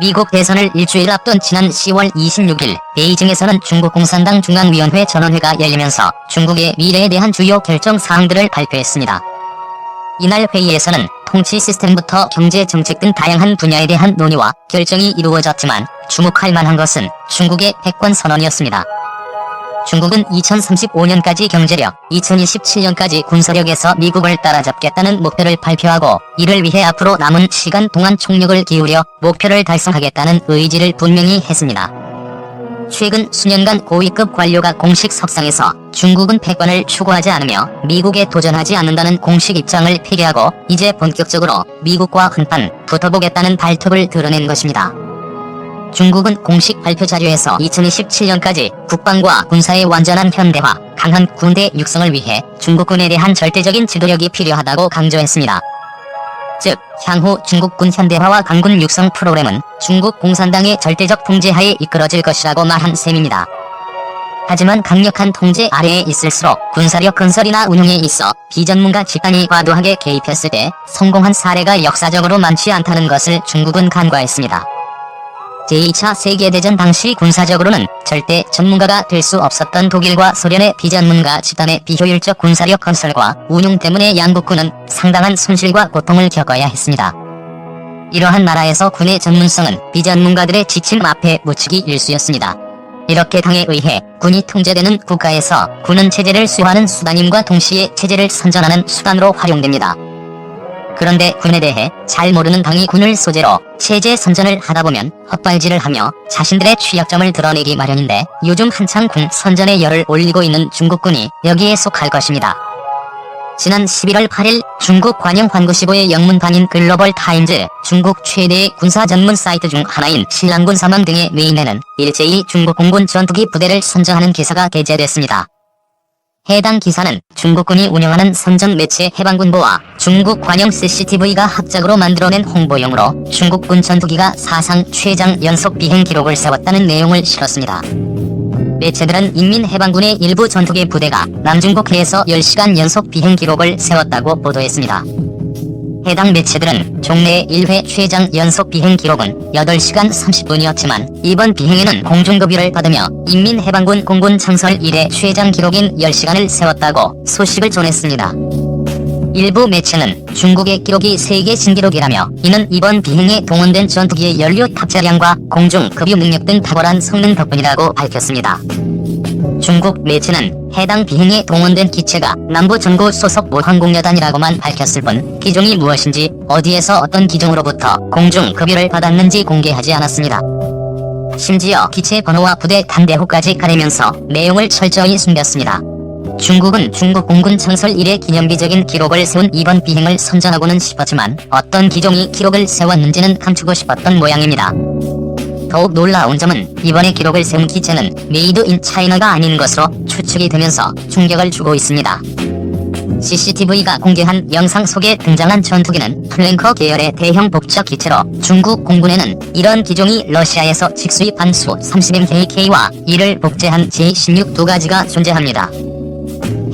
미국 대선을 일주일 앞둔 지난 10월 26일 베이징에서는 중국 공산당 중앙위원회 전원회가 열리면서 중국의 미래에 대한 주요 결정 사항들을 발표했습니다. 이날 회의에서는 통치 시스템부터 경제 정책 등 다양한 분야에 대한 논의와 결정이 이루어졌지만 주목할 만한 것은 중국의 패권 선언이었습니다. 중국은 2035년까지 경제력, 2027년까지 군사력에서 미국을 따라잡겠다는 목표를 발표하고 이를 위해 앞으로 남은 시간 동안 총력을 기울여 목표를 달성하겠다는 의지를 분명히 했습니다. 최근 수년간 고위급 관료가 공식 석상에서 중국은 패권을 추구하지 않으며 미국에 도전하지 않는다는 공식 입장을 폐기하고 이제 본격적으로 미국과 한판 붙어보겠다는 발톱을 드러낸 것입니다. 중국은 공식 발표 자료에서 2027년까지 국방과 군사의 완전한 현대화, 강한 군대 육성을 위해 중국군에 대한 절대적인 지도력이 필요하다고 강조했습니다. 즉, 향후 중국군 현대화와 강군 육성 프로그램은 중국 공산당의 절대적 통제하에 이끌어질 것이라고 말한 셈입니다. 하지만 강력한 통제 아래에 있을수록 군사력 건설이나 운용에 있어 비전문가 집단이 과도하게 개입했을 때 성공한 사례가 역사적으로 많지 않다는 것을 중국은 간과했습니다. 제2차 세계대전 당시 군사적으로는 절대 전문가가 될 수 없었던 독일과 소련의 비전문가 집단의 비효율적 군사력 건설과 운용 때문에 양국군은 상당한 손실과 고통을 겪어야 했습니다. 이러한 나라에서 군의 전문성은 비전문가들의 지침 앞에 묻히기 일쑤였습니다. 이렇게 당에 의해 군이 통제되는 국가에서 군은 체제를 수호하는 수단임과 동시에 체제를 선전하는 수단으로 활용됩니다. 그런데 군에 대해 잘 모르는 당이 군을 소재로 체제 선전을 하다보면 헛발질을 하며 자신들의 취약점을 드러내기 마련인데 요즘 한창 군 선전에 열을 올리고 있는 중국군이 여기에 속할 것입니다. 지난 11월 8일 중국 관영환구시보의 영문판인 글로벌 타임즈, 중국 최대의 군사 전문 사이트 중 하나인 신랑군 사망 등의 메인에는 일제히 중국 공군 전투기 부대를 선정하는 기사가 게재됐습니다. 해당 기사는 중국군이 운영하는 선전 매체 해방군보와 중국 관영 CCTV가 합작으로 만들어낸 홍보용으로 중국군 전투기가 사상 최장 연속 비행 기록을 세웠다는 내용을 실었습니다. 매체들은 인민해방군의 일부 전투기 부대가 남중국해에서 10시간 연속 비행 기록을 세웠다고 보도했습니다. 해당 매체들은 종래 1회 최장 연속 비행 기록은 8시간 30분이었지만 이번 비행에는 공중급유를 받으며 인민해방군 공군 창설 이래 최장 기록인 10시간을 세웠다고 소식을 전했습니다. 일부 매체는 중국의 기록이 세계 신기록이라며 이는 이번 비행에 동원된 전투기의 연료 탑재량과 공중급유 능력 등 탁월한 성능 덕분이라고 밝혔습니다. 중국 매체는 해당 비행에 동원된 기체가 남부전구 소속 모항공여단이라고만 밝혔을 뿐 기종이 무엇인지 어디에서 어떤 기종으로부터 공중급유를 받았는지 공개하지 않았습니다. 심지어 기체 번호와 부대 단대호까지 가리면서 내용을 철저히 숨겼습니다. 중국은 중국 공군 창설 이래 기념비적인 기록을 세운 이번 비행을 선전하고는 싶었지만 어떤 기종이 기록을 세웠는지는 감추고 싶었던 모양입니다. 더욱 놀라운 점은 이번에 기록을 세운 기체는 메이드 인 차이나가 아닌 것으로 추측이 되면서 충격을 주고 있습니다. CCTV가 공개한 영상 속에 등장한 전투기는 플랭커 계열의 대형 복적 기체로 중국 공군에는 이런 기종이 러시아에서 직수입한 수 30MKK와 이를 복제한 J-16 두 가지가 존재합니다.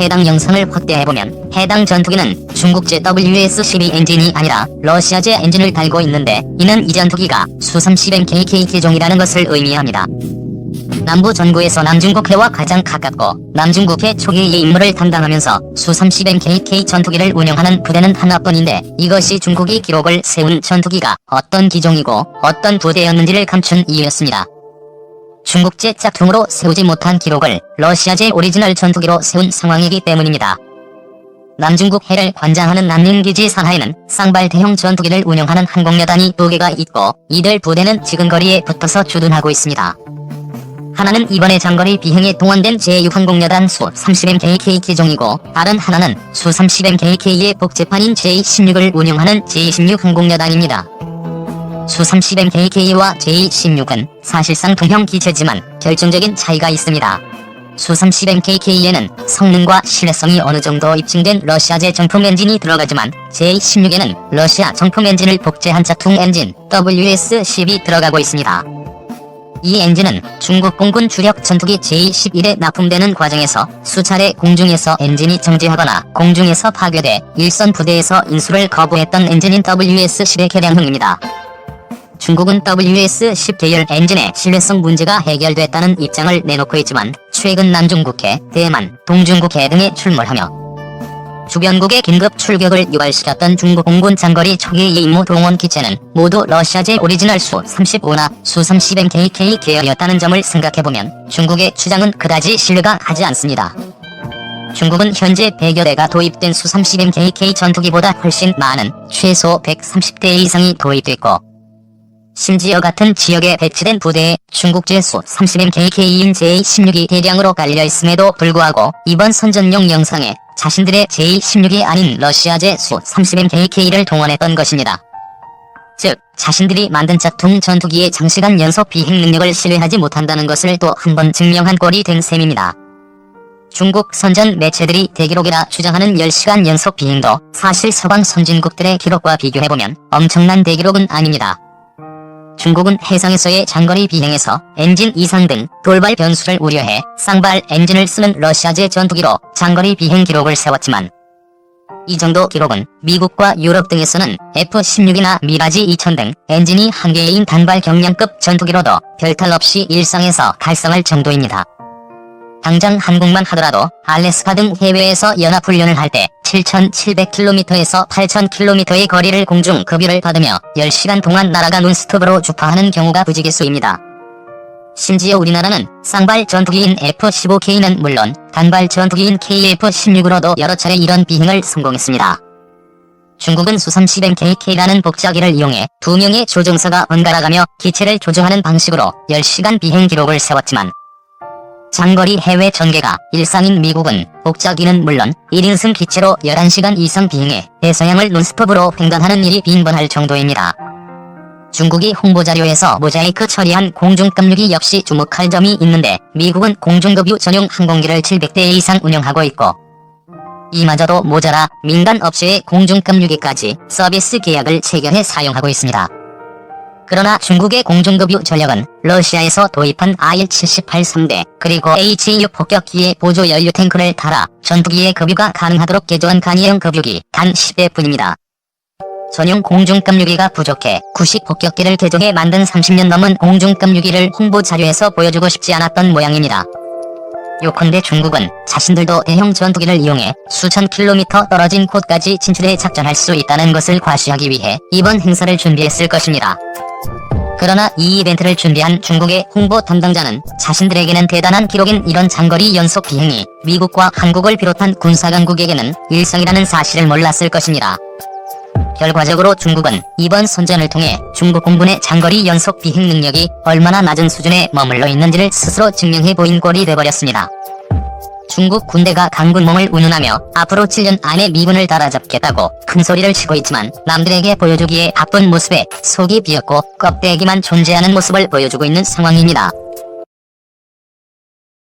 해당 영상을 확대해보면 해당 전투기는 중국제 WS-12 엔진이 아니라 러시아제 엔진을 달고 있는데 이는 이 전투기가 수-30MKK 기종이라는 것을 의미합니다. 남부 전구에서 남중국해와 가장 가깝고 남중국해 초기의 임무를 담당하면서 수-30MKK 전투기를 운영하는 부대는 하나뿐인데 이것이 중국이 기록을 세운 전투기가 어떤 기종이고 어떤 부대였는지를 감춘 이유였습니다. 중국제 짝퉁으로 세우지 못한 기록을 러시아제 오리지널 전투기로 세운 상황이기 때문입니다. 남중국 해를 관장하는 난닝기지 산하에는 쌍발 대형 전투기를 운영하는 항공여단이 2개가 있고 이들 부대는 지근거리에 붙어서 주둔하고 있습니다. 하나는 이번에 장거리 비행에 동원된 제6 항공여단 수-30MKK 기종이고 다른 하나는 수-30MKK의 복제판인 J-16을 운영하는 J-16 항공여단입니다. 수-30MKK와 J-16은 사실상 동형 기체지만 결정적인 차이가 있습니다. 수-30MKK에는 성능과 신뢰성이 어느 정도 입증된 러시아제 정품 엔진이 들어가지만 J-16에는 러시아 정품 엔진을 복제한 짝퉁 엔진 WS-10이 들어가고 있습니다. 이 엔진은 중국 공군 주력 전투기 J-11에 납품되는 과정에서 수차례 공중에서 엔진이 정지하거나 공중에서 파괴돼 일선 부대에서 인수를 거부했던 엔진인 WS-10의 개량형입니다. 중국은 WS-10 계열 엔진의 신뢰성 문제가 해결됐다는 입장을 내놓고 있지만 최근 남중국해, 대만, 동중국해 등에 출몰하며 주변국의 긴급 출격을 유발시켰던 중국 공군 장거리 초기 임무 동원 기체는 모두 러시아제 오리지널 수-35나 수-30MKK 계열이었다는 점을 생각해보면 중국의 주장은 그다지 신뢰가 가지 않습니다. 중국은 현재 100여 대가 도입된 수-30MKK 전투기보다 훨씬 많은 최소 130대 이상이 도입됐고 심지어 같은 지역에 배치된 부대에 중국제 수-30MKK인 제16이 대량으로 깔려있음에도 불구하고 이번 선전용 영상에 자신들의 제16이 아닌 러시아제 수-30MKK를 동원했던 것입니다. 즉, 자신들이 만든 짝퉁 전투기의 장시간 연속 비행 능력을 신뢰하지 못한다는 것을 또 한 번 증명한 꼴이 된 셈입니다. 중국 선전 매체들이 대기록이라 주장하는 10시간 연속 비행도 사실 서방 선진국들의 기록과 비교해보면 엄청난 대기록은 아닙니다. 중국은 해상에서의 장거리 비행에서 엔진 이상 등 돌발 변수를 우려해 쌍발 엔진을 쓰는 러시아제 전투기로 장거리 비행 기록을 세웠지만 이 정도 기록은 미국과 유럽 등에서는 F-16이나 미라지 2000 등 엔진이 한 개인 단발 경량급 전투기로도 별탈 없이 일상에서 갈성할 정도입니다. 당장 한국만 하더라도 알래스카 등 해외에서 연합훈련을 할 때 7,700km에서 8,000km의 거리를 공중 급유를 받으며 10시간 동안 날아가 논스톱으로 주파하는 경우가 부지기수입니다. 심지어 우리나라는 쌍발 전투기인 F-15K는 물론 단발 전투기인 KF-16으로도 여러 차례 이런 비행을 성공했습니다. 중국은 수-30MKK라는 복잡기를 이용해 2명의 조종사가 번갈아가며 기체를 조종하는 방식으로 10시간 비행 기록을 세웠지만 장거리 해외 전개가 일상인 미국은 복잡기는 물론 1인승 기체로 11시간 이상 비행해 대서양을 논스톱으로 횡단하는 일이 빈번할 정도입니다. 중국이 홍보자료에서 모자이크 처리한 공중급유기 역시 주목할 점이 있는데 미국은 공중급유 전용 항공기를 700대 이상 운영하고 있고 이마저도 모자라 민간 업체의 공중급유기까지 서비스 계약을 체결해 사용하고 있습니다. 그러나 중국의 공중급유 전력은 러시아에서 도입한 IL-78-3대 그리고 H-6 폭격기의 보조 연료 탱크를 달아 전투기의 급유가 가능하도록 개조한 간이형 급유기 단 10대 뿐입니다. 전용 공중급유기가 부족해 구식 폭격기를 개조해 만든 30년 넘은 공중급유기를 홍보 자료에서 보여주고 싶지 않았던 모양입니다. 요컨대 중국은 자신들도 대형 전투기를 이용해 수천 킬로미터 떨어진 곳까지 진출해 작전할 수 있다는 것을 과시하기 위해 이번 행사를 준비했을 것입니다. 그러나 이 이벤트를 준비한 중국의 홍보 담당자는 자신들에게는 대단한 기록인 이런 장거리 연속 비행이 미국과 한국을 비롯한 군사강국에게는 일성이라는 사실을 몰랐을 것입니다. 결과적으로 중국은 이번 선전을 통해 중국 공군의 장거리 연속 비행 능력이 얼마나 낮은 수준에 머물러 있는지를 스스로 증명해 보인 꼴이 돼버렸습니다. 중국 군대가 강군몽을 운운하며 앞으로 7년 안에 미군을 따라잡겠다고 큰소리를 치고 있지만 남들에게 보여주기에 바쁜 모습에 속이 비었고 껍데기만 존재하는 모습을 보여주고 있는 상황입니다.